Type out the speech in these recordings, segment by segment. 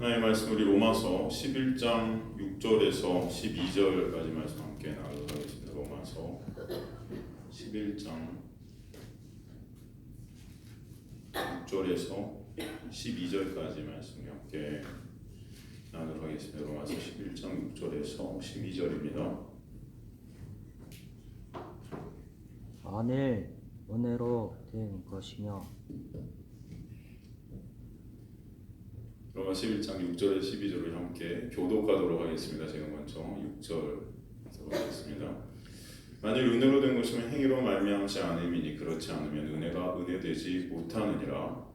하나님의 말씀 우리 로마서 11장 6절에서 12절까지 말씀 함께 나누도록 하겠습니다. 로마서 11장 6절에서 12절까지 말씀 함께 나누도록 하겠습니다. 로마서 11장 6절에서 12절입니다. 만일 은혜로 된 것이며 로마 11장 6절에서 12절을 함께 교독하도록 하겠습니다. 제가 먼저 6절 하도록 하겠습니다. 만일 은혜로 된 것이면 행위로 말미암지 않음이니 그렇지 않으면 은혜가 은혜되지 못하느니라.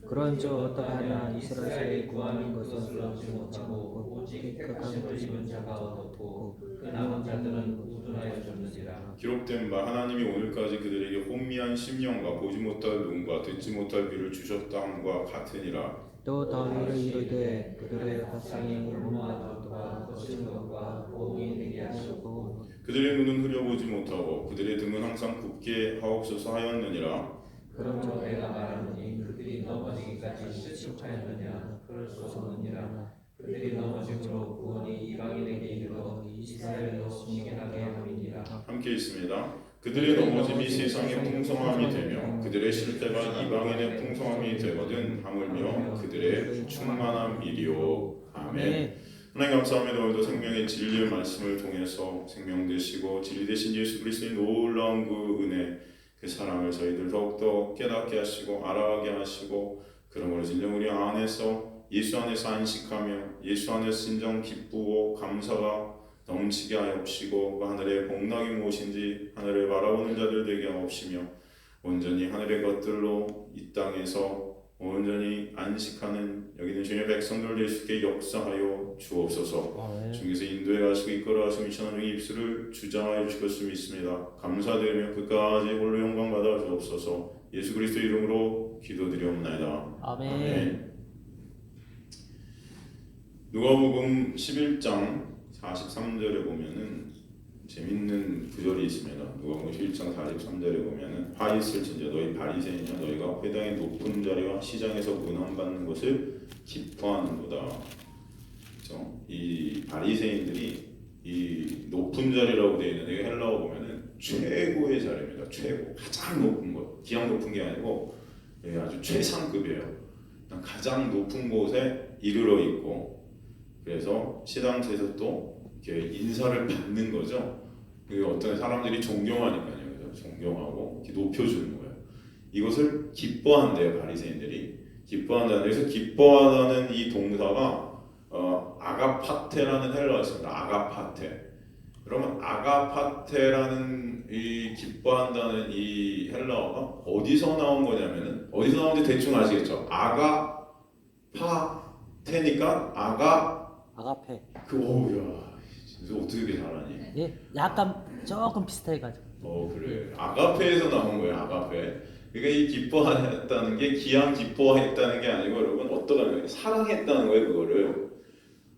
그런즉 어떠하냐 이스라엘의 구하는 것은 그렇지 못하고 오직 택하신 것이면 자가 얻었고 그 남은 자들은 우둔하여 졌느니라. 기록된 바 하나님이 오늘까지 그들에게 혼미한 심령과 보지 못할 눈과 듣지 못할 귀를 주셨다 함과 같으니라. 또 다윗을 이르되 그들의 발상이 온갖 것과 거친 것과 보응이 되게 하시고 그들의 눈은 흐려보지 못하고 그들의 등은 항상 굳게 하옵소서 하였느니라. 그런즉 내가 말하노니 그들이 넘어지기까지 실족하였느냐 그럴 수 없느니라. 그들이 넘어짐으로 구원이 이방인에게 이르러 이스라엘로 승계하게 함이니라. 함께 있습니다. 그들의 넘어짐이 세상의 풍성함이 되며 그들의 실패가 이방인의 풍성함이 되거든 하물며 그들의 충만함이리요. 아멘. 하나님 감사합니다. 오늘도 생명의 진리의 말씀을 통해서 생명 되시고 진리 되신 예수 그리스도의 놀라운 그 은혜 그 사랑을 저희들 더욱더 깨닫게 하시고 알아가게 하시고 그러므로 진정 우리 안에서 예수 안에서 안식하며 예수 안에서 진정 기쁘고 감사가 넘치게 하옵시고 그 하늘의 복락이 무엇인지 하늘을 바라보는 자들 되게 하옵시며 온전히 하늘의 것들로 이 땅에서 온전히 안식하는 여기는 주님의 백성들 예수께 역사하여 주옵소서. 주님께서 인도해 가시고 이끌어 가시고 미천한 의 입술을 주장하여 주실 것을 믿습니다. 감사드리며 끝까지 홀로 영광 받아 주옵소서. 예수 그리스도 이름으로 기도드리옵나이다. 아멘. 아멘. 누가복음 11장 43절에 보면은 재밌는 구절이 있습니다. 누가복음 11장 43절에 보면은 화 있을진저 너희 바리새인이여 너희가 회당의 높은 자리와 시장에서 문안받는 것을 기뻐하는도다. 그렇죠? 이 바리새인들이 이 높은 자리라고 되어 있는데 헬라어 보면은 최고의 자리입니다. 최고, 가장 높은 것. 기왕 높은 게 아니고 아주 최상급이에요. 가장 높은 곳에 이르러 있고 그래서 시당체에서 또 이렇게 인사를 받는 거죠. 어떤 사람들이 존경하니까요. 그래서 존경하고 이렇게 높여주는 거예요. 이것을 기뻐한대요. 바리새인들이 기뻐한다. 그래서 기뻐하다는 이 동사가 아가파테라는 헬라어가 있습니다. 아가파테. 그러면 아가파테라는 이 기뻐한다는 이 헬라어가 어디서 나온 거냐면은 어디서 나오는지 대충 아시겠죠? 아가파테니까 아가페. 오우야. 어떻게 이렇게 잘하니? 예, 약간 조금 비슷해가지고. 그래. 아가페에서 나온 거예요. 아가페. 그러니까 이 기뻐했다는 게 기양 기뻐했다는 게 아니고 여러분 어떠한 거예요? 사랑했다는 거예요. 그거를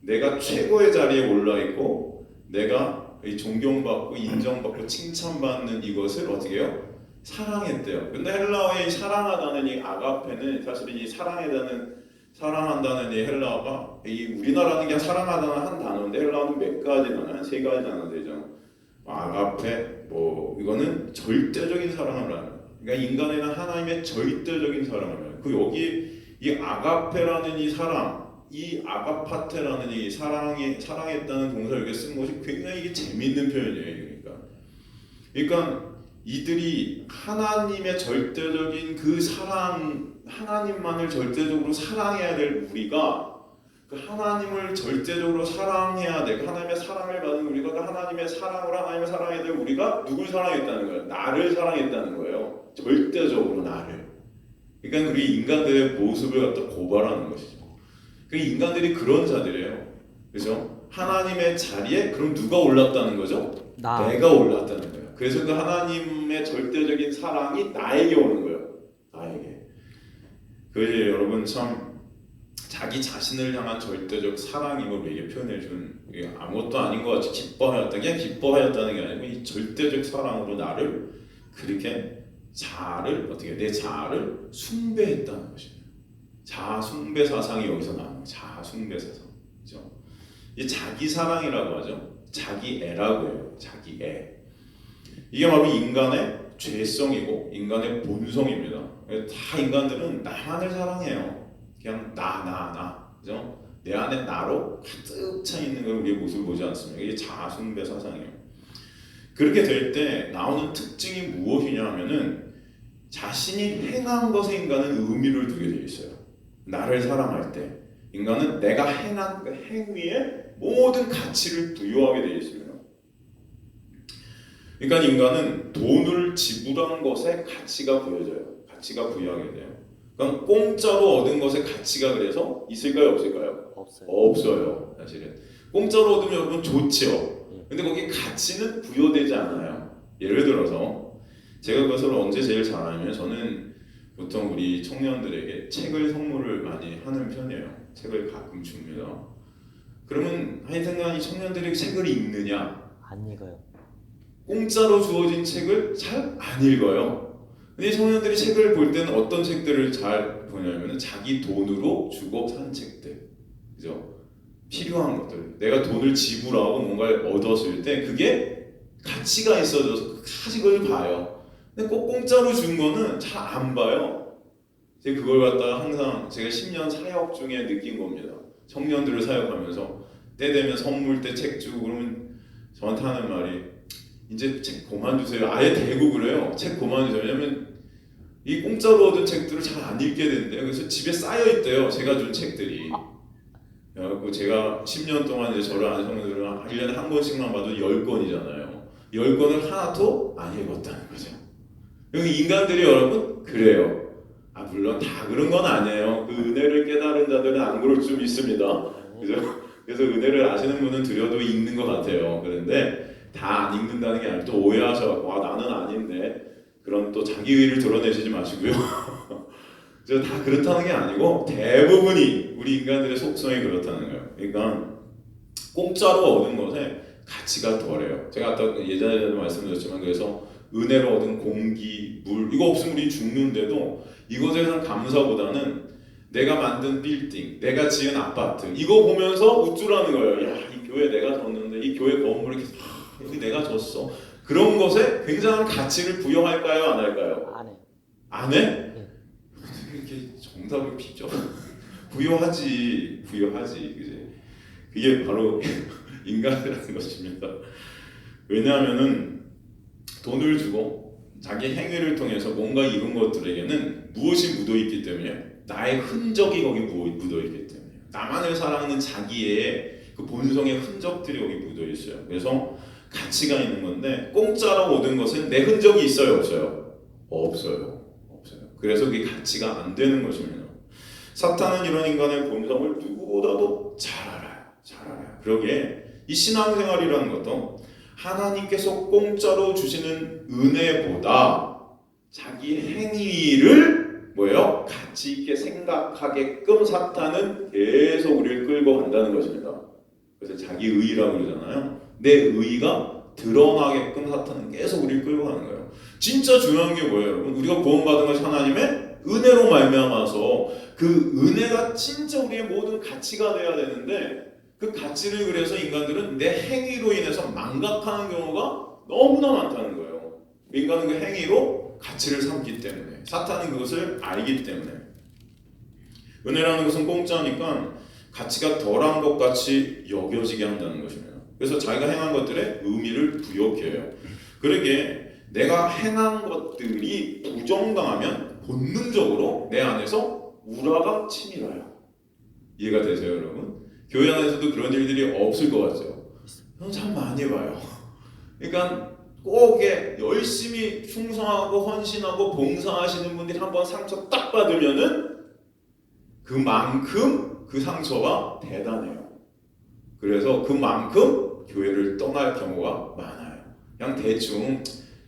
내가 최고의 자리에 올라 있고 내가 존경받고 인정받고 칭찬받는 이것을 어떻게 해요? 사랑했대요. 근데 헬라어의 사랑하다는 이 아가페는 사실은 이 사랑한다는 이 헬라어가 이 우리나라는 그냥 사랑하다는 한 단어인데 헬라어는 몇 가지 단어, 한 세 가지 단어 되죠. 아가페, 이거는 절대적인 사랑을 하는. 그러니까 인간에는 하나님의 절대적인 사랑을 하는. 여기 이 아가페라는 이 사랑, 이 아가파테라는 이 사랑했다는 동사를 이렇게 쓴 것이 굉장히 이게 재미있는 표현이에요. 그러니까 이들이 하나님의 절대적인 그 사랑, 하나님만을 절대적으로 사랑해야 될 우리가 그 하나님을 절대적으로 사랑해야 돼. 그 하나님의 사랑을 받은 우리가 그 하나님의 사랑으로 하나님을 사랑해야 될 우리가 누굴 사랑했다는 거예요? 나를 사랑했다는 거예요. 절대적으로 나를. 그러니까 우리 인간들의 모습을 갖다 고발하는 것이죠. 그 인간들이 그런 자들이에요. 그죠? 하나님의 자리에 그럼 누가 올랐다는 거죠? 내가 올랐다는 거예요. 그래서 그 하나님의 절대적인 사랑이 나에게 오는 거예요. 나에게. 그래서 여러분 참 자기 자신을 향한 절대적 사랑임을 우리에게 표현해준 아무것도 아닌 것 같이 기뻐하였다. 그냥 기뻐하였다는 게 아니고 이 절대적 사랑으로 나를 그렇게 내 자아를 숭배했다는 것입니다. 자아 숭배 사상이 여기서 나오는 거예요. 자아 숭배 사상. 그죠? 이 자기 사랑이라고 하죠. 자기 애라고 해요. 자기 애. 이게 바로 인간의 죄성이고 인간의 본성입니다. 다 인간들은 나만을 사랑해요. 그냥 나. 그죠? 내 안에 나로 가득 차 있는 걸 우리의 모습을 보지 않습니까? 이게 자아 숭배 사상이에요. 그렇게 될 때 나오는 특징이 무엇이냐 하면은 자신이 행한 것에 인간은 의미를 두게 되어 있어요. 나를 사랑할 때 인간은 내가 행한 그 행위에 모든 가치를 부여하게 되어 있습니다. 그러니까 인간은 돈을 지불한 것에 가치가 부여져요. 가치가 부여하게 돼요. 그러니까 공짜로 얻은 것에 가치가 그래서 있을까요? 없을까요? 없어요. 없어요. 사실은 공짜로 얻으면 여러분 좋죠. 근데 거기에 가치는 부여되지 않아요. 예를 들어서 제가 그것을 언제 제일 잘하냐면 저는 보통 우리 청년들에게 책을 선물을 많이 하는 편이에요. 책을 가끔 줍니다. 그러면 하여튼간 이 청년들이 책을 읽느냐? 안 읽어요. 공짜로 주어진 책을 잘 안 읽어요. 근데 청년들이 책을 볼 때는 어떤 책들을 잘 보냐면 자기 돈으로 주고 산 책들, 그죠? 필요한 것들, 내가 돈을 지불하고 뭔가를 얻었을 때 그게 가치가 있어져서 그걸 봐요. 근데 꼭 공짜로 준 거는 잘 안 봐요. 제가 그걸 갖다가 항상 제가 10년 사역 중에 느낀 겁니다. 청년들을 사역하면서 때 되면 선물 때 책 주고 그러면 저한테 하는 말이 이제 책 그만 주세요. 아예 대고 그래요. 책 그만 주세요. 왜냐면 이 공짜로 얻은 책들을 잘 안 읽게 된대요. 그래서 집에 쌓여 있대요. 제가 준 책들이. 그래갖고 제가 10년 동안 이제 저를 아는 청년들은 1년에 한 권씩만 봐도 10권이잖아요. 10권을 하나도 안 읽었다는 거죠. 여기 인간들이 여러분 그래요. 물론 다 그런 건 아니에요. 그 은혜를 깨달은 자들은 안 그럴 좀 있습니다. 그죠? 그래서 은혜를 아시는 분은 들여도 읽는 것 같아요. 그런데 다 안 읽는다는 게 아니고 또 오해하셔서 나는 아닌데 그럼 또 자기 의의를 드러내시지 마시고요. 다 그렇다는 게 아니고 대부분이 우리 인간들의 속성이 그렇다는 거예요. 그러니까 공짜로 얻은 것에 가치가 덜해요. 제가 아까 예전에도 말씀드렸지만 그래서 은혜로 얻은 공기, 물 이거 없으면 우리 죽는데도 이것에 대한 감사보다는 내가 만든 빌딩, 내가 지은 아파트 이거 보면서 우쭐하는 거예요. 야, 이 교회 내가 졌는데 이 교회 건물 이렇게 여기 내가 졌어. 그런 것에 굉장한 가치를 부여할까요? 안 할까요? 안 해요. 안 해? 네. 어떻게 이렇게 정답을 피죠? 부여하지. 그지? 그게 바로 인간이라는 것입니다. 왜냐하면은 돈을 주고 자기 행위를 통해서 뭔가 이룬 것들에게는 무엇이 묻어있기 때문에 나의 흔적이 거기 묻어있기 때문에 나만을 사랑하는 자기의 그 본성의 흔적들이 여기 묻어있어요. 그래서 가치가 있는 건데 공짜로 얻은 것은 내 흔적이 있어요? 없어요? 없어요. 그래서 그게 가치가 안 되는 것입니다. 사탄은 이런 인간의 본성을 누구보다도 잘 알아요. 그러기에 이 신앙생활이라는 것도 하나님께서 공짜로 주시는 은혜보다 자기 행위를 뭐예요? 가치 있게 생각하게끔 사탄은 계속 우리를 끌고 간다는 것입니다. 그래서 자기 의의라고 그러잖아요. 내 의의가 드러나게끔 사탄은 계속 우리를 끌고 가는 거예요. 진짜 중요한 게 뭐예요, 여러분? 우리가 구원받은 것이 하나님의 은혜로 말미암아서 그 은혜가 진짜 우리의 모든 가치가 돼야 되는데 그 가치를 그래서 인간들은 내 행위로 인해서 망각하는 경우가 너무나 많다는 거예요. 인간은 그 행위로 가치를 삼기 때문에 사탄은 그것을 알기 때문에 은혜라는 것은 공짜니까 가치가 덜한 것 같이 여겨지게 한다는 것입니다. 그래서 자기가 행한 것들에 의미를 부여케 해요. 그러기에 내가 행한 것들이 부정당하면 본능적으로 내 안에서 우라가 치밀어요. 이해가 되세요, 여러분? 교회 안에서도 그런 일들이 없을 것 같죠? 저는 참 많이 봐요. 그러니까 꼭 열심히 충성하고 헌신하고 봉사하시는 분들이 한번 상처 딱 받으면은 그만큼 그 상처가 대단해요. 그래서 그만큼 교회를 떠날 경우가 많아요. 그냥 대충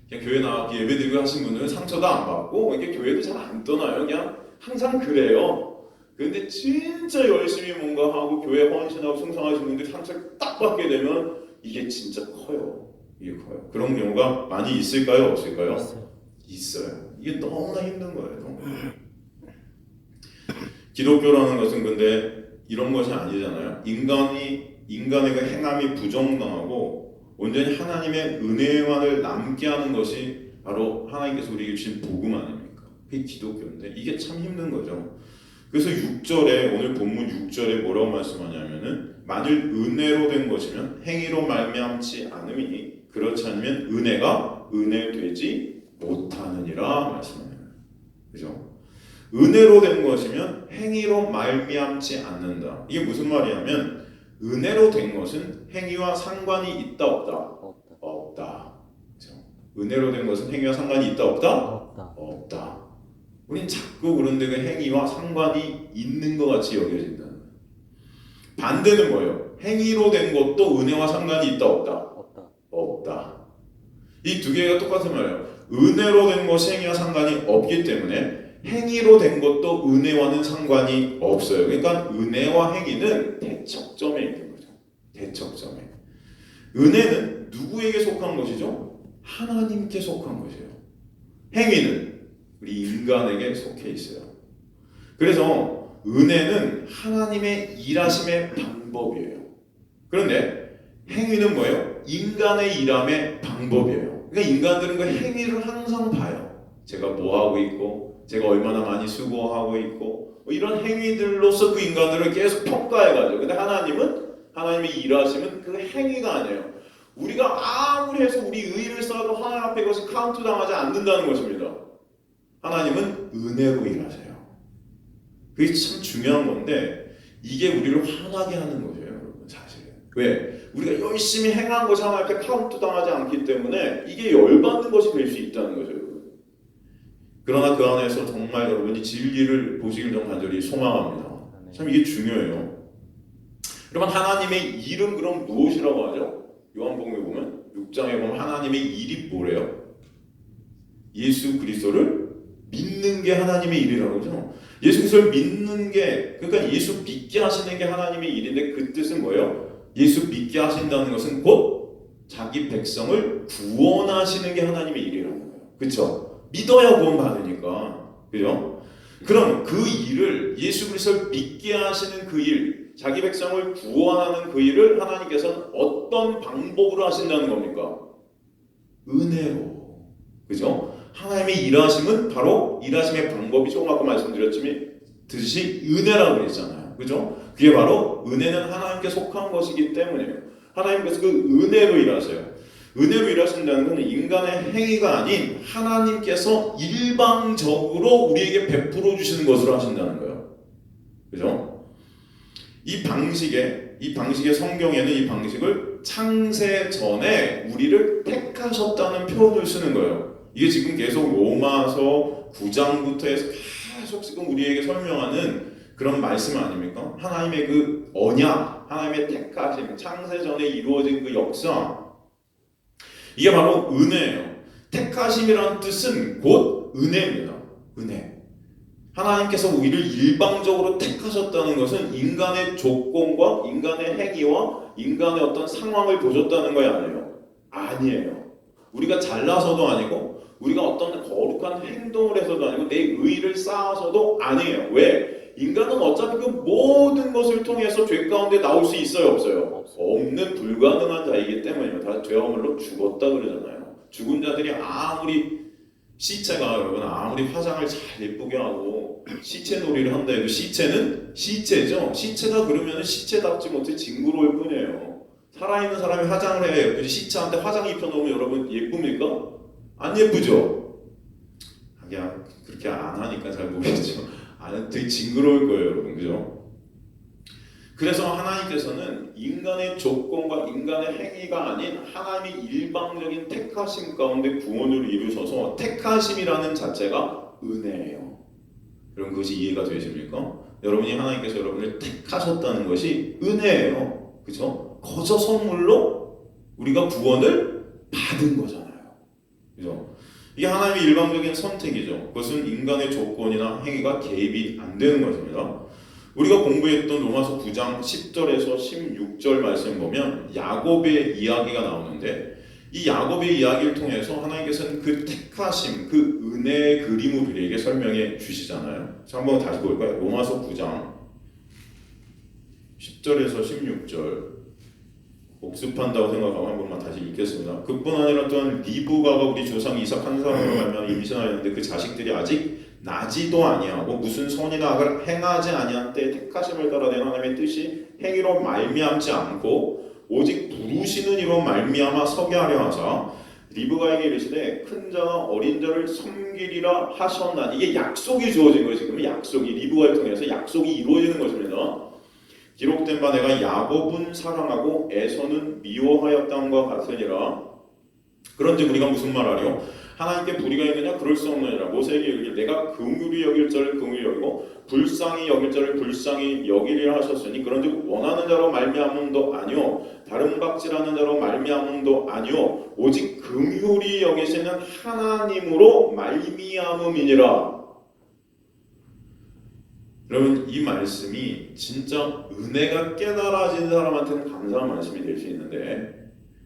그냥 교회 나와서 예배드리고 하신 분들은 상처도 안 받고 이게 교회도 잘 안 떠나요. 그냥 항상 그래요. 근데 진짜 열심히 뭔가 하고 교회 헌신하고 충성하신 분들이 상처를 딱 받게 되면 이게 진짜 커요. 이게 커요. 그런 경우가 많이 있을까요? 없을까요? 있어요. 이게 너무나 힘든 거예요. 너무. 기독교라는 것은 근데 이런 것이 아니잖아요. 인간의 그 행함이 부정당하고 온전히 하나님의 은혜만을 남게 하는 것이 바로 하나님께서 우리에게 주신 복음 아닙니까? 그게 기독교인데 이게 참 힘든 거죠. 그래서 6절에 오늘 본문 6절에 뭐라고 말씀하냐면은 만일 은혜로 된 것이면 행위로 말미암지 않음이니 그렇지 않으면 은혜가 은혜되지 못하느니라 말씀합니다. 그죠? 은혜로 된 것이면 행위로 말미암지 않는다. 이게 무슨 말이냐면 은혜로 된 것은 행위와 상관이 있다 없다? 없다. 그죠? 은혜로 된 것은 행위와 상관이 있다 없다? 없다. 우린 자꾸 그런데 그 행위와 상관이 있는 것 같이 여겨진다는 거예요. 반대는 뭐예요? 행위로 된 것도 은혜와 상관이 있다 없다? 없다. 이 두 개가 똑같은 말이에요. 은혜로 된 것이 행위와 상관이 없기 때문에 행위로 된 것도 은혜와는 상관이 없어요. 그러니까 은혜와 행위는 대척점에 있는 거죠. 대척점에. 은혜는 누구에게 속한 것이죠? 하나님께 속한 것이에요. 행위는 우리 인간에게 속해 있어요. 그래서 은혜는 하나님의 일하심의 방법이에요. 그런데 행위는 뭐예요? 인간의 일함의 방법이에요. 그러니까 인간들은 그 행위를 항상 봐요. 제가 뭐 하고 있고, 제가 얼마나 많이 수고하고 있고, 이런 행위들로서 그 인간들을 계속 평가해가죠. 근데 하나님의 일하심은 그 행위가 아니에요. 우리가 아무리 해서 우리 의를 쌓아도 하나님 앞에 그것이 카운트 당하지 않는다는 것입니다. 하나님은 은혜로 일하세요. 그게 참 중요한 건데 이게 우리를 화나게 하는 거죠, 여러분. 사실은. 왜? 우리가 열심히 행한 것이 하나님 앞에 카운트 당하지 않기 때문에 이게 열받는 것이 될 수 있다는 거죠, 여러분. 그러나 그 안에서 정말 여러분이 진리를 보시길 좀 간절히 소망합니다. 참 이게 중요해요. 여러분, 하나님의 일은 그럼 무엇이라고 하죠? 요한복음에 보면 6장에 보면 하나님의 일이 뭐래요? 예수 그리스도를 믿는 게 하나님의 일이라고 하죠. 예수 그리스도를 믿는 게, 그러니까 예수 믿게 하시는 게 하나님의 일인데 그 뜻은 뭐예요? 예수 믿게 하신다는 것은 곧 자기 백성을 구원하시는 게 하나님의 일이라는 거예요. 그렇죠? 믿어야 구원 받으니까. 그죠? 그럼 그 일을, 예수 그리스도를 믿게 하시는 그 일, 자기 백성을 구원하는 그 일을 하나님께서는 어떤 방법으로 하신다는 겁니까? 은혜로. 그죠? 하나님의 일하심은 바로 일하심의 방법이 조금 아까 말씀드렸듯이 은혜라고 그랬잖아요. 그죠? 그게 바로 은혜는 하나님께 속한 것이기 때문에요. 하나님께서 그 은혜로 일하세요. 은혜로 일하신다는 것은 인간의 행위가 아닌 하나님께서 일방적으로 우리에게 베풀어 주시는 것으로 하신다는 거예요. 그죠? 이 방식의 성경에는 이 방식을 창세 전에 우리를 택하셨다는 표현을 쓰는 거예요. 이게 지금 계속 로마서 9장부터 해서 계속 지금 우리에게 설명하는 그런 말씀 아닙니까? 하나님의 그 언약, 하나님의 택하심, 창세 전에 이루어진 그 역사, 이게 바로 은혜예요. 택하심이라는 뜻은 곧 은혜입니다. 은혜. 하나님께서 우리를 일방적으로 택하셨다는 것은 인간의 조건과 인간의 행위와 인간의 어떤 상황을 보셨다는 거 아니에요. 우리가 잘나서도 아니고 우리가 어떤 거룩한 행동을 해서도 아니고 내 의의를 쌓아서도 아니에요. 왜? 인간은 어차피 그 모든 것을 통해서 죄 가운데 나올 수 있어요? 없어요? 없는 불가능한 자이기 때문이에요. 다 죄화물로 죽었다 그러잖아요. 죽은 자들이 시체가 여러분 아무리 화장을 잘 예쁘게 하고 시체 놀이를 한다 해도 시체는 시체죠. 시체가 그러면 시체답지 못해 징그러울 뿐이에요. 살아있는 사람이 화장을 해야 예쁘지 시체한테 화장 입혀놓으면 여러분 예쁩니까? 안 예쁘죠? 그냥 그렇게 안 하니까 잘 모르겠죠. 되게 징그러울 거예요, 여러분. 그죠? 그래서 하나님께서는 인간의 조건과 인간의 행위가 아닌 하나님의 일방적인 택하심 가운데 구원을 이루셔서 택하심이라는 자체가 은혜예요. 여러분 그것이 이해가 되십니까? 여러분이 하나님께서 여러분을 택하셨다는 것이 은혜예요. 그죠? 거저 선물로 우리가 구원을 받은 거잖아요. 그죠? 이게 하나님의 일방적인 선택이죠. 그것은 인간의 조건이나 행위가 개입이 안 되는 것입니다. 우리가 공부했던 로마서 9장 10절에서 16절 말씀 보면 야곱의 이야기가 나오는데 이 야곱의 이야기를 통해서 하나님께서는 그 택하심, 그 은혜의 그림을 우리에게 설명해 주시잖아요. 자, 한번 다시 볼까요? 로마서 9장 10절에서 16절 복습한다고 생각하고 한 번만 다시 읽겠습니다. 그뿐 아니라 또한 리브가가 우리 조상 이삭 한 사람으로 말미암아 임신하였는데 그 자식들이 아직 나지도 아니하고 무슨 선이나 악을 행하지 아니한 때에 택하심을 따라 낸 하나님의 뜻이 행위로 말미암지 않고 오직 부르시는 이로 말미암아 서게 하려 하사 리브가에게 이르시되 큰 자와 어린 자를 섬기리라 하셨나니 이게 약속이 주어진 거예요. 지금 약속이 리브가를 통해서 약속이 이루어지는 것입니다. 기록된 바 내가 야곱은 사랑하고 에서는 미워하였다함과 같으니라. 그런지 우리가 무슨 말하리요? 하나님께 불의가 있느냐? 그럴 수 없느니라. 모세에게 이르기를 내가 긍휼히 여길 자를 긍휼히 여기고 불쌍히 여길 자를 불쌍히 여기리라 하셨으니 그런즉 원하는 자로 말미암음도 아니요 다른 박질하는 자로 말미암음도 아니요 오직 긍휼히 여기시는 하나님으로 말미암음이니라. 여러분 이 말씀이 진짜 은혜가 깨달아진 사람한테는 감사한 말씀이 될 수 있는데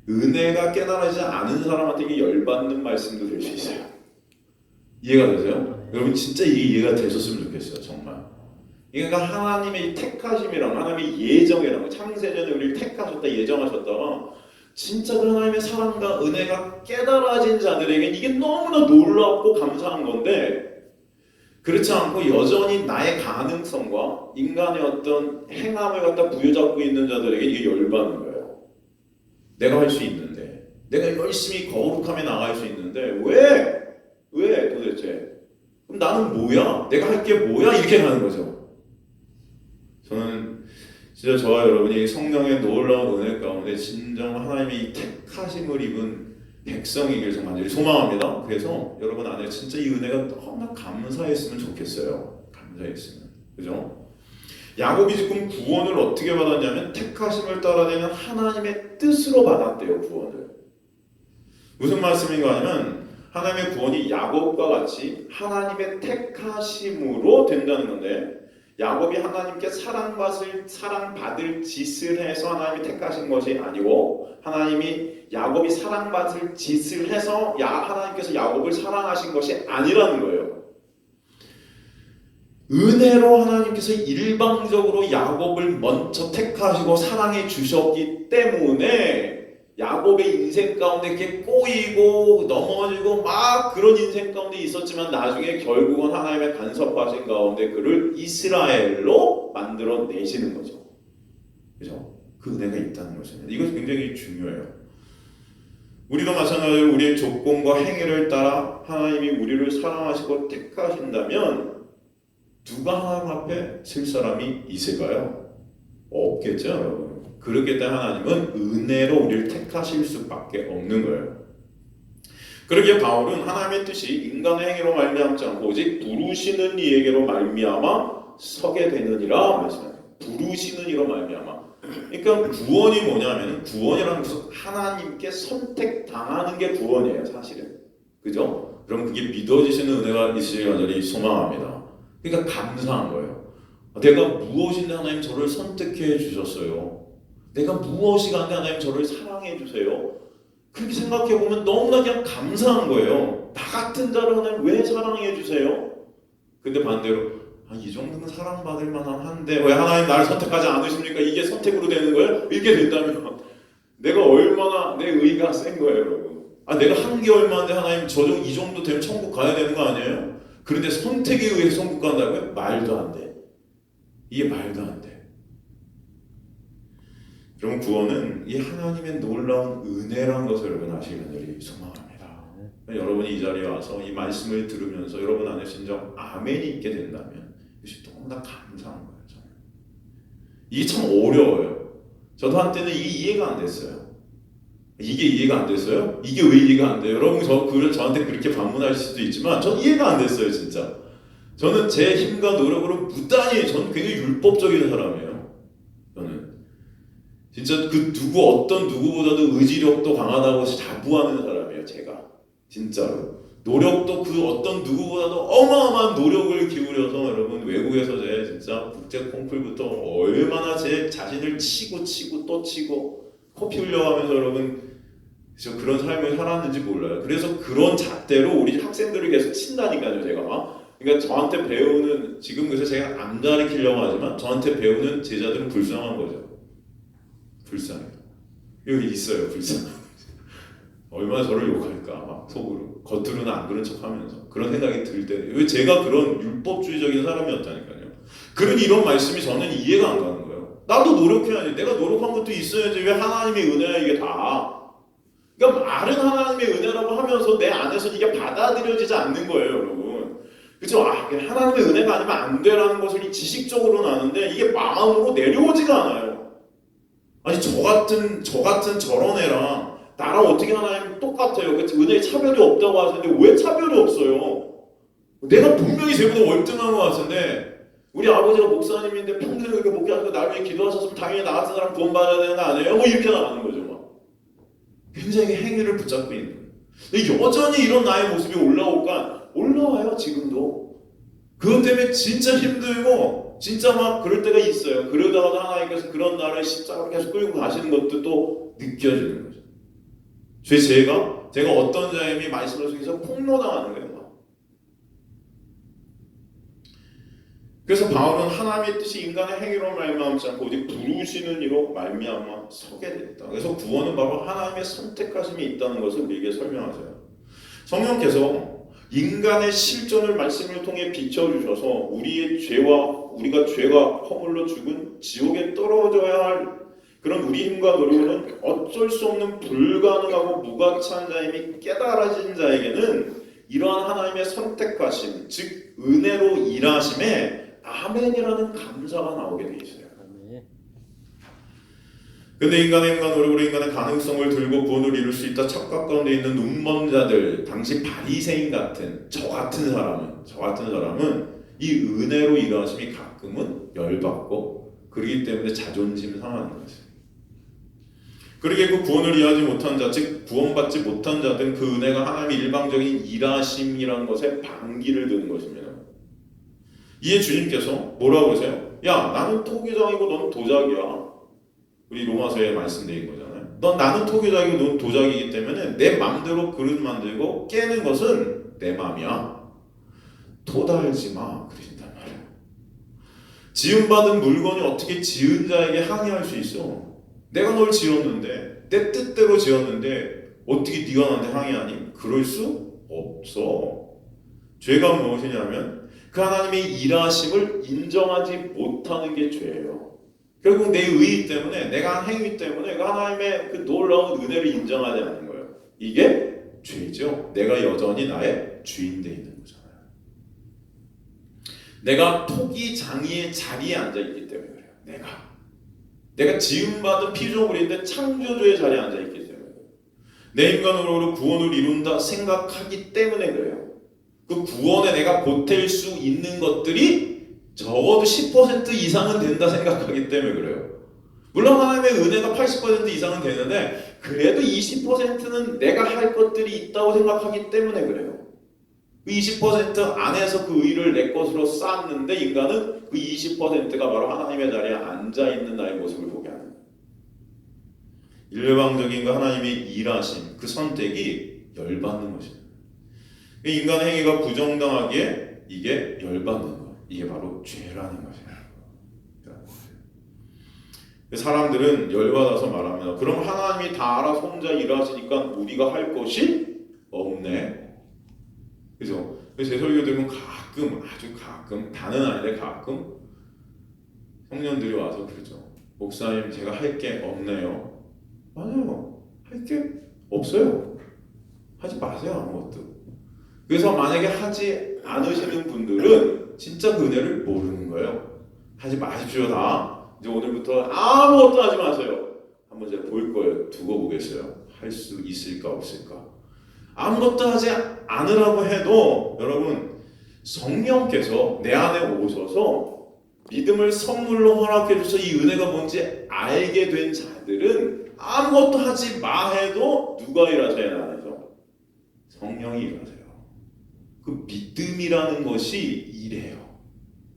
은혜가 깨달아지지 않은 사람한테 이게 열받는 말씀도 될 수 있어요. 이해가 되세요? 여러분 진짜 이게 이해가 되셨으면 좋겠어요. 정말. 그러니까 하나님의 택하심이랑 하나님의 예정이랑 창세전에 우리를 택하셨다 예정하셨다가 진짜 그 하나님의 사랑과 은혜가 깨달아진 자들에게 이게 너무나 놀랍고 감사한 건데 그렇지 않고 여전히 나의 가능성과 인간의 어떤 행함을 갖다 부여잡고 있는 자들에게 이게 열받는 거예요. 내가 할 수 있는데 내가 열심히 거룩함에 나갈 수 있는데 왜 도대체 그럼 나는 뭐야? 내가 할 게 뭐야? 이렇게 가는 거죠. 저는 진짜 저와 여러분이 성령의 놀라운 은혜 가운데 진정 하나님의 이 택하심을 입은 백성이길 정말 소망합니다. 그래서 여러분 안에 진짜 이 은혜가 너무나 감사했으면 좋겠어요. 감사했으면. 그죠? 야곱이 지금 구원을 어떻게 받았냐면 택하심을 따라내는 하나님의 뜻으로 받았대요. 구원을. 무슨 말씀인가 하면 하나님의 구원이 야곱과 같이 하나님의 택하심으로 된다는 건데 야곱이 하나님께 사랑받을 짓을 해서 하나님이 택하신 것이 아니고 하나님이 야곱이 사랑받을 짓을 해서 하나님께서 야곱을 사랑하신 것이 아니라는 거예요. 은혜로 하나님께서 일방적으로 야곱을 먼저 택하시고 사랑해 주셨기 때문에 야곱의 인생 가운데 이렇게 꼬이고 넘어지고 막 그런 인생 가운데 있었지만 나중에 결국은 하나님의 간섭하신 가운데 그를 이스라엘로 만들어 내시는 거죠. 그죠? 그 은혜가 있다는 것입니다. 이것이 굉장히 중요해요. 우리도 마찬가지로 우리의 조건과 행위를 따라 하나님이 우리를 사랑하시고 택하신다면 누가 하나님 앞에 설 사람이 있을까요? 없겠죠, 여러분. 그렇기 때문에 하나님은 은혜로 우리를 택하실 수밖에 없는 거예요. 그러기에 바울은 하나님의 뜻이 인간의 행위로 말미암지 않고 오직 부르시는 이에게로 말미암아 서게 되느니라 말씀합니다. 부르시는 이로 말미암아. 그러니까 구원이 뭐냐면 구원이라는 것은 하나님께 선택당하는 게 구원이에요, 사실은. 그죠? 그럼 그게 믿어지시는 은혜가 있으시길 간절히 소망합니다. 그러니까 감사한 거예요. 내가 무엇인데 하나님 저를 선택해 주셨어요. 내가 무엇이 간데 하나님 저를 사랑해 주세요. 그렇게 생각해 보면 너무나 그냥 감사한 거예요. 나 같은 자를 하나님 왜 사랑해 주세요? 근데 반대로 이 정도는 사랑받을 만한 한데 왜 하나님 나를 선택하지 않으십니까? 이게 선택으로 되는 거예요? 이렇게 된다면 내가 얼마나 내 의가 센 거예요, 여러분. 내가 한 게 얼마인데 하나님 이 정도 되면 천국 가야 되는 거 아니에요? 그런데 선택에 의해서 천국 간다고요? 말도 안 돼. 이게 말도 안 돼. 여러분 구원은 이 하나님의 놀라운 은혜라는 것을 여러분 아시길 간절히 소망합니다. 여러분이 이 자리에 와서 이 말씀을 들으면서 여러분 안에 진정 아멘이 있게 된다면 이것이 너무나 감사한 거예요. 저는. 이게 참 어려워요. 저도 한때는 이게 이해가 안 됐어요. 이게 이해가 안 됐어요? 이게 왜 이해가 안 돼요? 여러분 저한테 그렇게 반문할 수도 있지만 전 이해가 안 됐어요. 진짜. 저는 제 힘과 노력으로 무단히 저는 굉장히 율법적인 사람이에요. 저는 진짜 그 어떤 누구보다도 의지력도 강하다고 자부하는 사람이에요. 제가 진짜로 노력도 그 어떤 누구보다도 어마어마한 노력을 기울여서 여러분 외국에서 제 진짜 국제 콩쿨부터 얼마나 제 자신을 치고 또 치고 코피 흘려가면서 여러분 그래서 그런 삶을 살았는지 몰라요. 그래서 그런 잣대로 우리 학생들을 계속 친다니까요, 제가. 그러니까 저한테 배우는, 지금 그래서 제가 안 가르치려고 하지만 저한테 배우는 제자들은 불쌍한 거죠. 불쌍해요. 여기 있어요, 불쌍한. 얼마나 저를 욕할까, 막 속으로. 겉으로는 안 그런 척 하면서. 그런 생각이 들 때는. 왜 제가 그런 율법주의적인 사람이었다니까요. 그런 이런 말씀이 저는 이해가 안 가는 거예요. 나도 노력해야지. 내가 노력한 것도 있어야지. 왜 하나님의 은혜야, 이게 다. 그러니까 말은 하나님의 은혜라고 하면서 내 안에서 이게 받아들여지지 않는 거예요, 여러분. 그죠? 하나님의 은혜가 아니면 안 되라는 것을 지식적으로는 아는데 이게 마음으로 내려오지가 않아요. 아니 저 같은 저런 애랑 나랑 어떻게 하나님 똑같아요. 은혜에 차별이 없다고 하시는데 왜 차별이 없어요? 내가 분명히 쟤보다 월등한 것 같은데 우리 아버지가 목사님인데 평생 그렇게 목회하시고 나를 위해 기도하셨으면 당연히 나 같은 사람 구원받아야 되는 거 아니에요? 뭐 이렇게 나가는 거죠. 막. 굉장히 행위를 붙잡고 있는. 근데 여전히 이런 나의 모습이 올라와요. 지금도. 그것 때문에 진짜 힘들고 진짜 막 그럴 때가 있어요. 그러다가 하나님께서 그런 나를 십자가로 계속 끌고 가시는 것도 또 느껴지는 거죠. 제가 어떤 자임이 말씀을 속에서 폭로당하는 거예요. 그래서 바울은 하나님의 뜻이 인간의 행위로 말미암지 않고 오직 부르시는 이로 말미암아 서게 됐다. 그래서 구원은 바로 하나님의 선택하심이 있다는 것을 우리에게 설명하세요. 성령께서 인간의 실존을 말씀을 통해 비춰주셔서 우리가 죄가 허물로 죽은 지옥에 떨어져야 할 그런 우리 힘과 노력은 어쩔 수 없는 불가능하고 무가치한 자임이 깨달아진 자에게는 이러한 하나님의 선택하심, 즉 은혜로 일하심에 아멘이라는 감사가 나오게 돼 있어요. 근데 인간의 행과 노력으로 인간의 가능성을 들고 구원을 이룰 수 있다 착각 가운데 있는 눈먼 자들, 당시 바리새인 같은 저 같은 사람은 이 은혜로 일하심이 가끔은 열받고 그러기 때문에 자존심 상하는 거죠. 그러게 그 구원을 이해하지 못한 자, 즉 구원받지 못한 자들은 그 은혜가 하나님의 일방적인 일하심이라는 것에 반기를 드는 것입니다. 이에 주님께서 뭐라고 하세요? 야, 나는 토기장이고 넌 도자기야. 우리 로마서에 말씀드린 거잖아요. 나는 토기장이고 넌 도자기이기 때문에 내 맘대로 그릇 만들고 깨는 것은 내 맘이야. 토달지 마. 그러신단 말이야. 지음받은 물건이 어떻게 지은 자에게 항의할 수 있어? 내가 널 지었는데 내 뜻대로 지었는데 어떻게 네가 나한테 항의하니? 그럴 수 없어. 죄가 무엇이냐면 그 하나님의 일하심을 인정하지 못하는 게 죄예요. 결국 내 의의 때문에 내가 한 행위 때문에 그 하나님의 그 놀라운 은혜를 인정하지 않는 거예요. 이게 죄죠. 내가 여전히 나의 주인 돼 있는 거잖아요. 내가 토기장이의 자리에 앉아있기 때문에 그래요. 내가 지음받은 피조물인데 창조주의 자리에 앉아있기 때문에 내 인간으로 구원을 이룬다 생각하기 때문에 그래요. 그 구원에 내가 보탤 수 있는 것들이 적어도 10% 이상은 된다 생각하기 때문에 그래요. 물론 하나님의 은혜가 80% 이상은 되는데 그래도 20%는 내가 할 것들이 있다고 생각하기 때문에 그래요. 그 20% 안에서 그 의를 내 것으로 쌓았는데 인간은 그 20%가 바로 하나님의 자리에 앉아있는 나의 모습을 보게 하는 거예요. 일방적인 그 하나님의 일하심, 그 선택이 열받는 것입니다. 인간의 행위가 부정당하기에 이게 열받는 것, 이게 바로 죄라는 것이에요. 사람들은 열받아서 말합니다. 그럼 하나님이 다 알아서 혼자 일하시니까 우리가 할 것이 없네. 그죠? 제 설교 들으면 아주 가끔, 다는 아닌데 가끔 청년들이 와서 그러죠. 목사님, 제가 할 게 없네요. 맞아요. 할 게 없어요. 하지 마세요, 아무것도. 그래서 만약에 하지 않으시는 분들은 진짜 그 은혜를 모르는 거예요. 하지 마십시오, 다. 이제 오늘부터 아무것도 하지 마세요. 한번 제가 볼 거예요. 두고 보겠어요. 할 수 있을까 없을까. 아무것도 하지 않으라고 해도 여러분 성령께서 내 안에 오셔서 믿음을 선물로 허락해 주셔서 이 은혜가 뭔지 알게 된 자들은 아무것도 하지 마 해도 누가 일하셔야 나에서 성령이 일하세요. 그 믿음이라는 것이 이래요.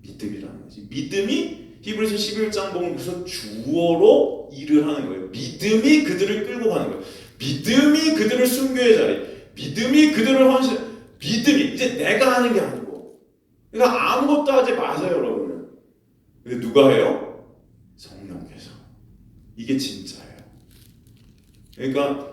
믿음이라는 것이. 믿음이 히브리서 11장 보면 무슨 주어로 일을 하는 거예요. 믿음이 그들을 끌고 가는 거예요. 믿음이 그들을 순교의 자리, 믿음이 그들을 믿음이 이제 내가 하는 게 아니고, 그러니까 아무것도 하지 마세요, 여러분. 근데 누가 해요? 성령께서. 이게 진짜예요. 그러니까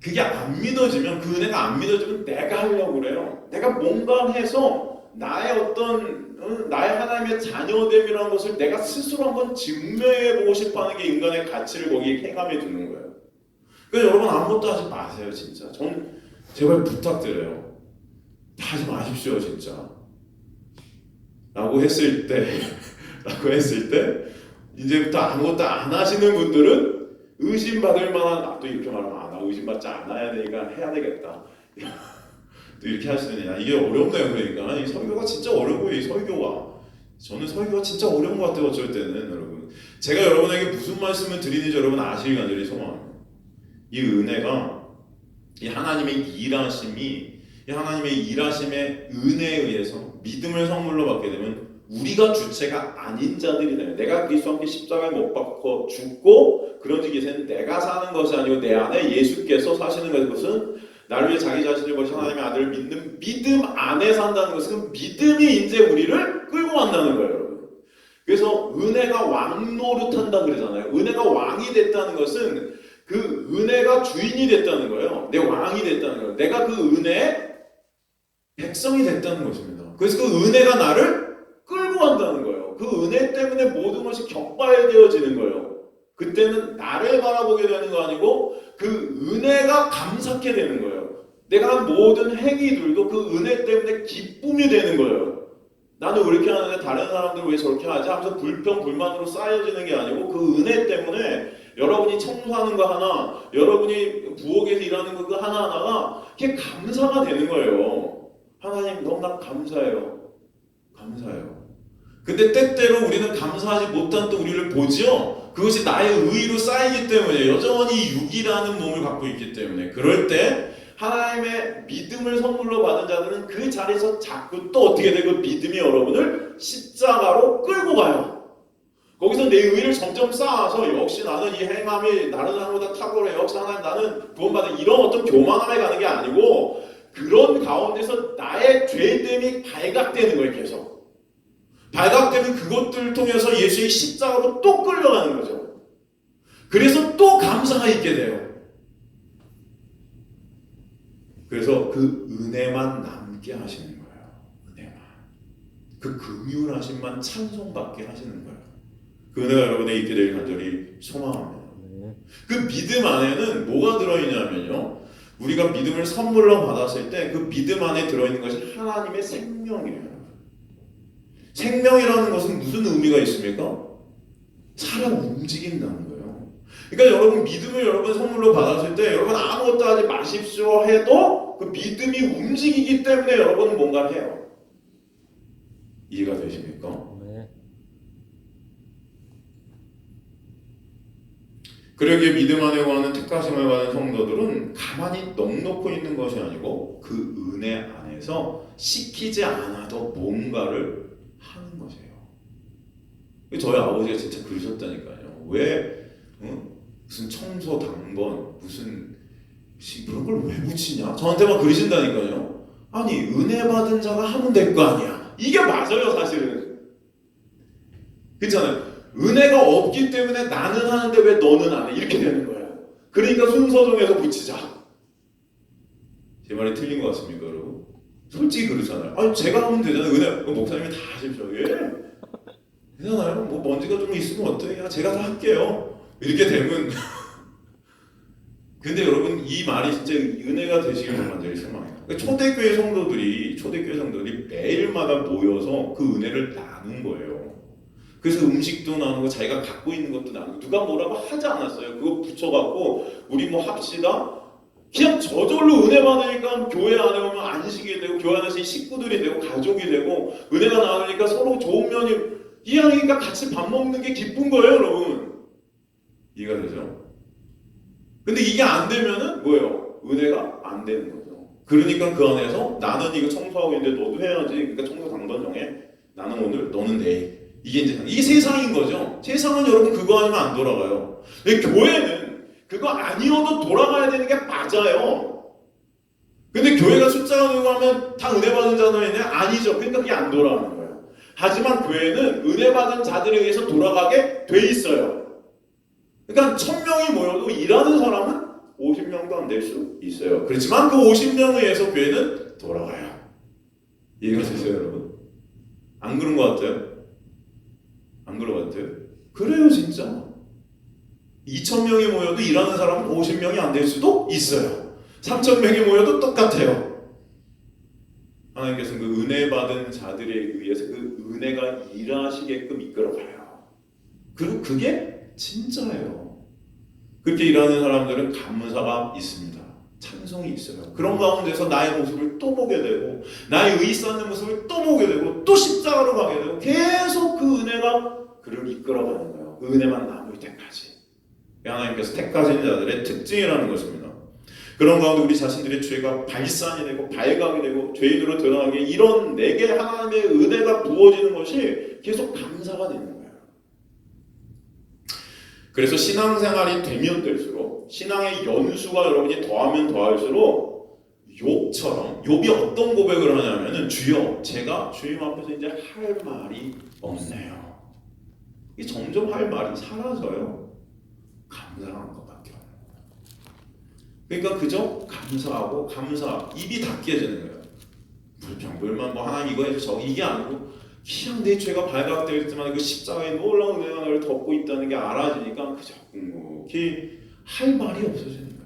그게 안 믿어지면, 그 은혜가 안 믿어지면 내가 하려고 그래요. 내가 뭔가 해서 나의 어떤 나의 하나님의 자녀됨이라는 것을 내가 스스로 한번 증명해보고 싶어하는 게 인간의 가치를 거기에 행함에 두는 거예요. 그러니까 여러분 아무것도 하지 마세요, 진짜. 전 제발 부탁드려요. 하지 마십시오, 진짜. 라고 했을 때 이제부터 아무것도 안 하시는 분들은 의심받을 만한, 또 이렇게 말하면 나 의심받지 않아야 되니까 해야 되겠다. 또 이렇게 하시느냐. 이게 어렵네요. 그러니까 이 설교가 진짜 어려워요. 이 설교가. 저는 설교가 진짜 어려운 것 같아요. 어쩔 때는 여러분. 제가 여러분에게 무슨 말씀을 드리는지 여러분 아시길 간절히 소망합니다. 이 은혜가 이 하나님의 일하심의 은혜에 의해서 믿음을 선물로 받게 되면 우리가 주체가 아닌 자들이 되면, 내가 그리스도와 함께 십자가에 못 박혀 죽고 그런즉 이제는 내가 사는 것이 아니고 내 안에 예수께서 사시는 것은, 나를 위해 자기 자신을 버리신 하나님의 아들을 믿는 믿음 안에 산다는 것은 믿음이 이제 우리를 끌고 간다는 거예요, 여러분. 그래서 은혜가 왕 노릇한다 그러잖아요. 은혜가 왕이 됐다는 것은 그 은혜가 주인이 됐다는 거예요. 내 왕이 됐다는 거예요. 내가 그 은혜의 백성이 됐다는 것입니다. 그래서 그 은혜가 나를 끌고 간다는 거예요. 그 은혜 때문에 모든 것이 격발되어지는 거예요. 그때는 나를 바라보게 되는 거 아니고 그 은혜가 감사케 되는 거예요. 내가 한 모든 행위들도 그 은혜 때문에 기쁨이 되는 거예요. 나는 왜 이렇게 하는데 다른 사람들은 왜 저렇게 하지? 하면서 불평, 불만으로 쌓여지는 게 아니고 그 은혜 때문에 여러분이 청소하는 거 하나, 여러분이 부엌에서 일하는 거 그 하나하나가 그게 감사가 되는 거예요. 하나님 너무나 감사해요. 감사해요. 근데 때때로 우리는 감사하지 못한 또 우리를 보지요. 그것이 나의 의로 쌓이기 때문에, 여전히 육이라는 몸을 갖고 있기 때문에. 그럴 때 하나님의 믿음을 선물로 받은 자들은 그 자리에서 자꾸 또 어떻게 되고, 믿음이 여러분을 십자가로 끌고 가요. 거기서 내 의를 점점 쌓아서 역시 나는 이 행함이 다른 사람보다 탁월해, 역시 하나님 나는 구원받은, 이런 어떤 교만함에 가는 게 아니고 그런 가운데서 나의 죄됨이 발각되는 거예요. 계속 발각되면 그것들을 통해서 예수의 십자가로 또 끌려가는 거죠. 그래서 또 감사가 있게 돼요. 그래서 그 은혜만 남게 하시는 거예요. 은혜만. 그 긍휼하심만 찬송받게 하시는 거예요. 그 은혜가 여러분에게 있게 되길 간절히 소망합니다. 그 믿음 안에는 뭐가 들어있냐면요, 우리가 믿음을 선물로 받았을 때 그 믿음 안에 들어있는 것이 하나님의 생명이에요. 생명이라는 것은 무슨 의미가 있습니까? 살아 움직인다는 거예요. 그러니까 여러분 믿음을 여러분 선물로 받았을 때 여러분 아무것도 하지 마십시오 해도 그 믿음이 움직이기 때문에 여러분은 뭔가를 해요. 이해가 되십니까? 네. 그러기에 믿음 안에 거하는 택하심을 받은 성도들은 가만히 넋놓고 있는 것이 아니고 그 은혜 안에서 시키지 않아도 뭔가를 하는 것이에요. 저희 아버지가 진짜 그러셨다니까요. 왜 무슨 청소 당번 무슨 그런 걸 왜 붙이냐? 저한테만 그러신다니까요. 아니 은혜 받은 자가 하면 될 거 아니야. 이게 맞아요, 사실은. 그렇잖아요. 은혜가 없기 때문에 나는 하는데 왜 너는 안 해? 이렇게 되는 거예요. 그러니까 순서 정해서 붙이자. 제 말이 틀린 것 같습니까, 여러분? 솔직히 그러잖아요. 아니 제가 하면 되잖아요. 은혜 목사님이 다 하십시오. 예. 되잖아요. 뭐 먼지가 좀 있으면 어때요? 제가 다 할게요. 이렇게 되면 근데 여러분 이 말이 진짜 은혜가 되시길 간절히 소망해요. 그러니까 초대교회 성도들이 매일마다 모여서 그 은혜를 나눈 거예요. 그래서 음식도 나누고 자기가 갖고 있는 것도 나누고, 누가 뭐라고 하지 않았어요. 그거 붙여갖고 우리 뭐 합시다. 그냥 저절로 은혜 받으니까 교회 안에 오면 안식이 되고, 교회 안에서 식구들이 되고 가족이 되고, 은혜가 나누니까 서로 좋은 면이 이왕이니까 같이 밥 먹는 게 기쁜 거예요, 여러분. 이해가 되죠? 근데 이게 안 되면은 뭐예요? 은혜가 안 되는 거죠. 그러니까 그 안에서 나는 이거 청소하고 있는데 너도 해야지. 그러니까 청소 당번 정해. 나는 오늘, 너는 내일. 이게 세상인 거죠. 세상은 여러분 그거 아니면 안 돌아가요. 근데 교회는 그거 아니어도 돌아가야 되는 게 맞아요. 근데 교회가 숫자가 늘어가면 다 은혜 받은 자들이냐? 아니죠. 그러니까 그게 안 돌아가는 거예요. 하지만 교회는 은혜 받은 자들에 의해서 돌아가게 돼 있어요. 그러니까 1000명이 모여도 일하는 사람은 50명도 안 될 수 있어요. 그렇지만 그 50명에 의해서 교회는 돌아가요. 이해가 되세요, 여러분? 안 그런 것 같아요? 안 그런 것 같아요? 그래요, 진짜. 2000명이 모여도 일하는 사람은 50명이 안 될 수도 있어요. 3000명이 모여도 똑같아요. 하나님께서는 그 은혜 받은 자들에 의해서 그 은혜가 일하시게끔 이끌어가요. 그리고 그게 진짜예요. 그렇게 일하는 사람들은 감사가 있습니다. 찬송이 있어요. 그런 가운데서 나의 모습을 또 보게 되고 나의 의의 쌓는 모습을 또 보게 되고 또 십자가로 가게 되고 계속 그 은혜가 그를 이끌어가는 거예요. 그 은혜만 남을 때까지. 하나님께서 택하신 자들의 특징이라는 것입니다. 그런 가운데 우리 자신들의 죄가 발산이 되고 발각이 되고 죄인으로 드러나게 이런 내게 하나님의 은혜가 부어지는 것이 계속 감사가 되는 거예요. 그래서 신앙생활이 되면 될수록 신앙의 연수가 여러분이 더하면 더할수록 욥처럼 욥이 어떤 고백을 하냐면은 주여 제가 주님 앞에서 이제 할 말이 없네요. 이 점점 할 말이 사라져요. 감사한 것밖에 없는 거예요. 그러니까 그저 감사하고 감사 입이 닫혀지는 거예요. 불평불만 뭐 하나님 이거 해줘 이게 아니고 그냥 내 죄가 발각되어 있지만 그 십자가의 놀라운 은혜가 나를 덮고 있다는 게 알아지니까 그저 묵묵히 할 말이 없어지는 거예요.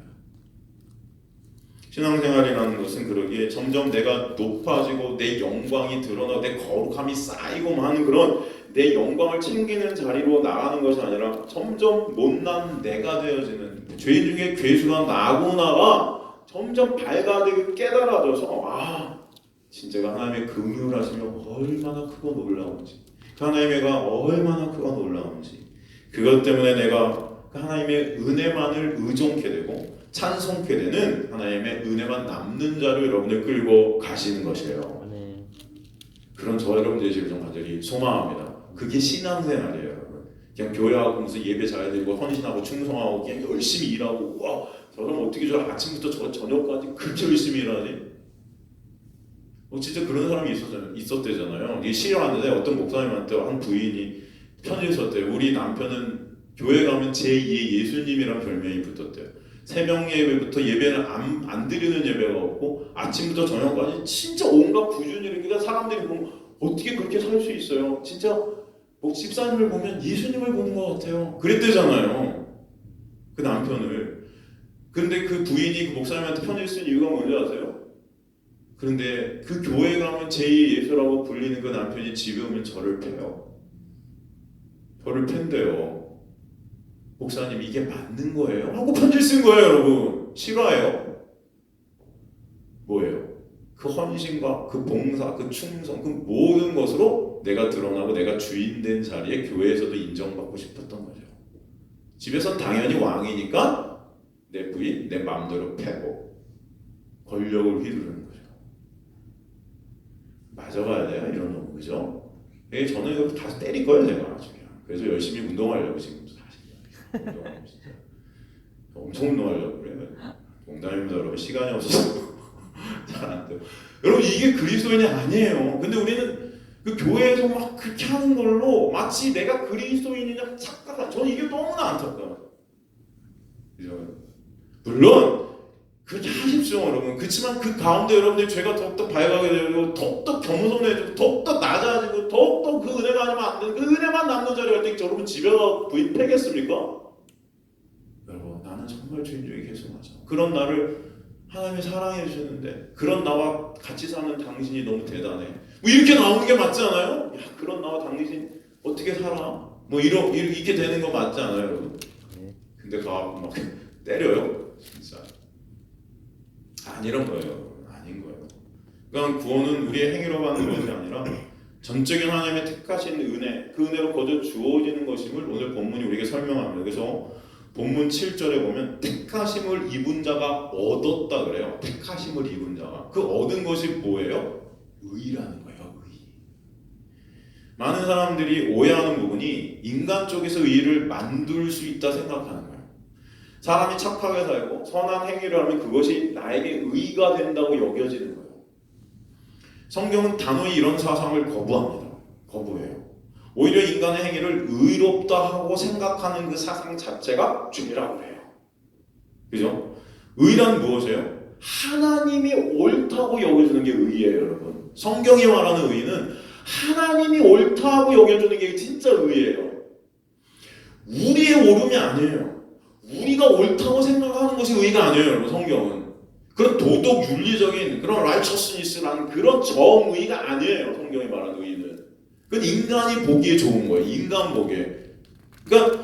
신앙생활이라는 것은 그러기에 점점 내가 높아지고 내 영광이 드러나고 내 거룩함이 쌓이고 하는 그런 내 영광을 챙기는 자리로 나가는 것이 아니라 점점 못난 내가 되어지는 죄인 중에 괴수가 나구나가 점점 밝아지고 깨달아져서 진짜가 하나님의 긍휼하심이 얼마나 크고 놀라운지 하나님의 가 얼마나 크고 놀라운지 그것 때문에 내가 하나님의 은혜만을 의존케 되고 찬송케 되는 하나님의 은혜만 남는 자를 여러분들 끌고 가시는 것이에요. 그런 저와 여러분 되시길 좀 간절히 소망합니다. 그게 신앙생활이에요, 여러분. 그냥 교회 와서 무슨 예배 잘 드리고 헌신하고 충성하고 그냥 열심히 일하고 와 저는 어떻게 저 아침부터 저녁까지 그렇게 열심히 일하지? 진짜 그런 사람이 있었대잖아요. 이게 싫어하는데 어떤 목사님한테 한 부인이 편지를 썼대요. 우리 남편은 교회 가면 제2의 예수님이란 별명이 붙었대요. 새벽 예배부터 예배를 안 드리는 예배가 없고 아침부터 저녁까지 진짜 온갖 구준을 그러니까 사람들이 보면 어떻게 그렇게 살 수 있어요? 진짜 뭐 집사님을 보면 예수님을 보는 것 같아요. 그랬대잖아요. 그 남편을. 근데 그 부인이 그 목사님한테 편지를 쓴 이유가 뭔지 아세요? 그런데 그 교회 가면 제2의 예수라고 불리는 그 남편이 집에 오면 저를 패요. 저를 팬대요. 목사님 이게 맞는 거예요? 하고 편지를 쓴 거예요, 여러분. 실화예요? 뭐예요? 그 헌신과 그 봉사, 그 충성, 그 모든 것으로 내가 드러나고 내가 주인된 자리에 교회에서도 인정받고 싶었던 거죠. 집에선 당연히 왕이니까 내 부인, 내 마음대로 패고 권력을 휘두르는 거죠. 맞아봐야 돼요, 이런 놈, 그죠? 저는 이거 다 때릴 거예요, 제가 나중에. 그래서 열심히 운동하려고 지금 사실 운동하고 진짜 엄청 운동하려고 그래요. 농담입니다, 여러분. 시간이 없어서 잘 안 돼요. 여러분 이게 그리스도인이 아니에요. 근데 우리는 그 교회에서 막 그렇게 하는 걸로 마치 내가 그리스도인이냐 착각한. 저는 이게 너무나 안타까워요. 물론 그렇게 하십시오, 여러분. 그렇지만 그 가운데 여러분들 죄가 더욱더 발각이 되고 더욱더 겸손해지고 더욱더 낮아지고 더욱더 그 은혜가 아니면 안 되는 그 은혜만 남는 자리가 될 때 여러분 집에 가서 부인 패겠습니까? 여러분 나는 정말 주인 중에 계속하죠. 그런 나를 하나님이 사랑해 주시는데 그런 나와 같이 사는 당신이 너무 대단해. 뭐 이렇게 나오는 게 맞지 않아요? 야 그런 나와 당신 어떻게 살아? 뭐 이렇게 되는 거 맞지 않아요, 여러분? 근데 가갖고 막 때려요, 진짜. 아니란 거예요. 아닌 거예요. 그러니까 구원은 우리의 행위로 받는 것이 아니라 전적인 하나님의 택하신 은혜, 그 은혜로 거저 주어지는 것임을 오늘 본문이 우리에게 설명합니다. 그래서 본문 7절에 보면 택하심을 입은 자가 얻었다 그래요. 택하심을 입은 자가. 그 얻은 것이 뭐예요? 의라는 거예요. 의. 많은 사람들이 오해하는 부분이 인간 쪽에서 의를 만들 수 있다 생각하는 거예요. 사람이 착하게 살고 선한 행위를 하면 그것이 나에게 의가 된다고 여겨지는 거예요. 성경은 단호히 이런 사상을 거부합니다. 거부해요. 오히려 인간의 행위를 의롭다 하고 생각하는 그 사상 자체가 죄라고 해요. 그죠? 의란 무엇이에요? 하나님이 옳다고 여겨주는 게 의예요, 여러분. 성경이 말하는 의는 하나님이 옳다고 여겨주는 게 진짜 의예요. 우리의 옳음이 아니에요. 우리가 옳다고 생각하는 것이 의가 아니에요, 여러분. 성경은 그런 도덕 윤리적인 그런 righteousness라는 그런 정의가 아니에요. 성경이 말하는 의는 그건 인간이 보기에 좋은 거예요. 인간 보기에. 그러니까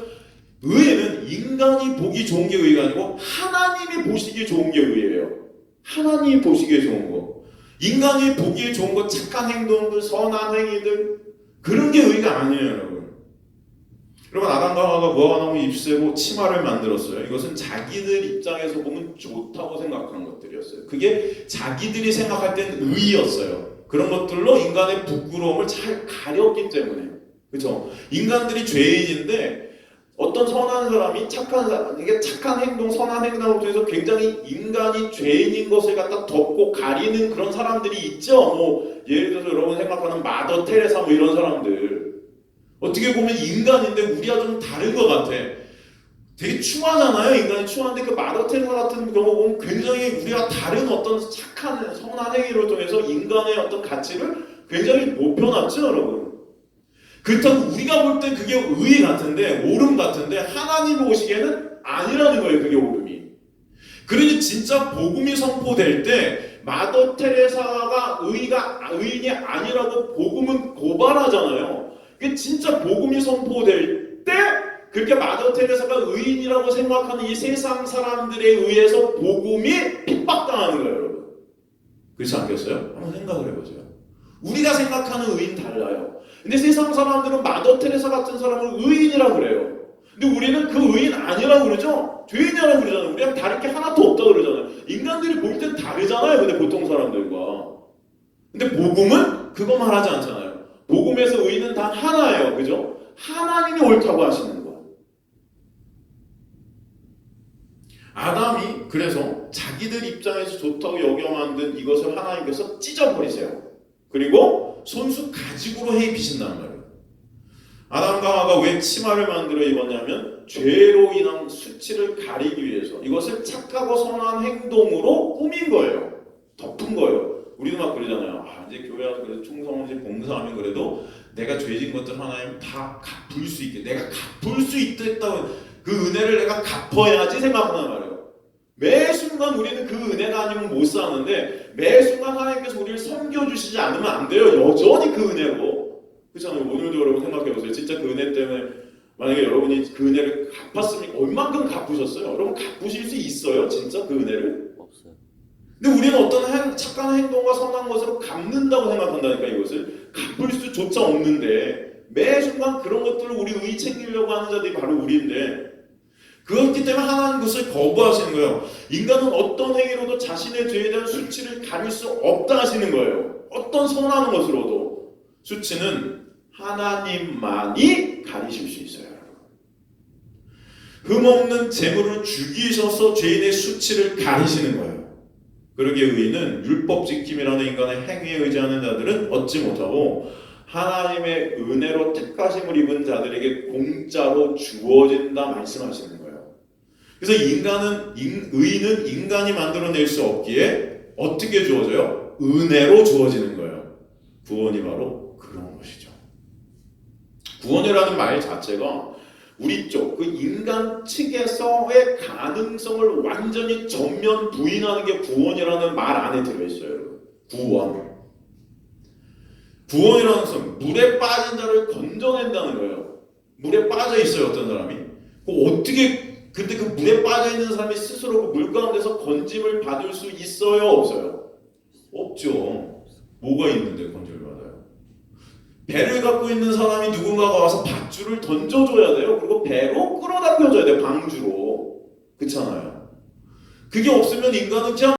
의는 인간이 보기 좋은 게 의가 아니고 하나님이 보시기에 좋은 게 의예요. 하나님이 보시기에 좋은 거. 인간이 보기에 좋은 거, 착한 행동들, 선한 행위들, 그런 게 의가 아니에요, 여러분. 여러분, 아담과 하와가 무화과나무 잎새로 치마를 만들었어요. 이것은 자기들 입장에서 보면 좋다고 생각하는 것들이었어요. 그게 자기들이 생각할 땐 의였어요. 그런 것들로 인간의 부끄러움을 잘 가렸기 때문에. 그렇죠? 인간들이 죄인인데 어떤 선한 사람이 착한 사람, 이게 착한 행동, 선한 행동을 통해서 굉장히 인간이 죄인인 것을 갖다 덮고 가리는 그런 사람들이 있죠. 뭐 예를 들어서 여러분 생각하는 마더 테레사 뭐 이런 사람들. 어떻게 보면 인간인데 우리가 좀 다른 것 같아. 되게 추하잖아요. 인간이 추한데 그 마더 테레사 같은 경우 보면 굉장히 우리가 다른 어떤 착한 선한 행위를 통해서 인간의 어떤 가치를 굉장히 높여놨죠, 여러분. 그렇다고 우리가 볼 때 그게 의 같은데, 옳음 같은데 하나님 보시기에는 아니라는 거예요. 그게 옳음이. 그러니 진짜 복음이 선포될 때 마더 테레사가 의인이 아니라고 복음은 고발하잖아요. 그게 진짜 복음이 선포될 때 그렇게 마더 테레사가 의인이라고 생각하는 이 세상 사람들에 의해서 복음이 핍박당하는 거예요, 여러분. 그렇지 않겠어요? 한번 생각을 해보세요. 우리가 생각하는 의인 달라요. 근데 세상 사람들은 마더 테레사 같은 사람을 의인이라고 그래요. 근데 우리는 그 의인 아니라고 그러죠? 죄인이라고 그러잖아요. 우리랑 다를 게 하나도 없다고 그러잖아요. 인간들이 볼 땐 다르잖아요. 근데 보통 사람들과. 근데 복음은 그거 말하지 않잖아요. 복음에서 의인은 단 하나예요. 그죠? 하나님이 옳다고 하시는 거. 아담이 그래서 자기들 입장에서 좋다고 여겨 만든 이것을 하나님께서 찢어버리세요. 그리고 손수 가죽으로 해입히신단 말이에요. 아담과 하와가 왜 치마를 만들어 입었냐면 죄로 인한 수치를 가리기 위해서 이것을 착하고 선한 행동으로 꾸민 거예요. 덮은 거예요. 우리도 막 그러잖아요. 이제 교회 와서 그래도 충성을 봉사하면 그래도 내가 죄진 것들 하나님 다 갚을 수 있게, 내가 갚을 수 있다고 그 은혜를 내가 갚아야지 생각하는 말이에요. 매 순간 우리는 그 은혜가 아니면 못 사는데 매 순간 하나님께서 우리를 섬겨주시지 않으면 안 돼요. 여전히 그 은혜로. 그렇잖아요. 오늘도 여러분 생각해보세요. 진짜 그 은혜 때문에 만약에 여러분이 그 은혜를 갚았으면 얼만큼 갚으셨어요? 여러분 갚으실 수 있어요? 진짜 그 은혜를? 없어요. 근데 우리는 어떤 착한 행동과 선한 것으로 갚는다고 생각한다니까. 이것을 갚을 수조차 없는데 매 순간 그런 것들을 우리 의 챙기려고 하는 자들이 바로 우리인데 그렇기 때문에 하나님 그것을 거부하시는 거예요. 인간은 어떤 행위로도 자신의 죄에 대한 수치를 가릴 수 없다 하시는 거예요. 어떤 선한 것으로도 수치는 하나님만이 가리실 수 있어요. 흠없는 재물을 죽이셔서 죄인의 수치를 가리시는 거예요. 그러기에 의인은 율법 지킴이라는 인간의 행위에 의지하는 자들은 얻지 못하고 하나님의 은혜로 택하심을 입은 자들에게 공짜로 주어진다 말씀하시는 거예요. 그래서 의인은 인간이 만들어낼 수 없기에 어떻게 주어져요? 은혜로 주어지는 거예요. 구원이 바로 그런 것이죠. 구원이라는 말 자체가 우리 쪽, 그 인간 측에서의 가능성을 완전히 전면 부인하는 게 구원이라는 말 안에 들어있어요. 구원. 구원이라는 것은 물에 빠진 자를 건져낸다는 거예요. 물에 빠져 있어요, 어떤 사람이. 근데 그 물에 빠져 있는 사람이 스스로 그 물 가운데서 건짐을 받을 수 있어요, 없어요? 없죠. 뭐가 있는데 건짐을 받아요? 배를 갖고 있는 사람이 누군가가 와서 밧줄을 던져줘야 돼요. 그리고 배로 끌어당겨줘야 돼요, 방주로. 그렇잖아요. 그게 없으면 인간은 그냥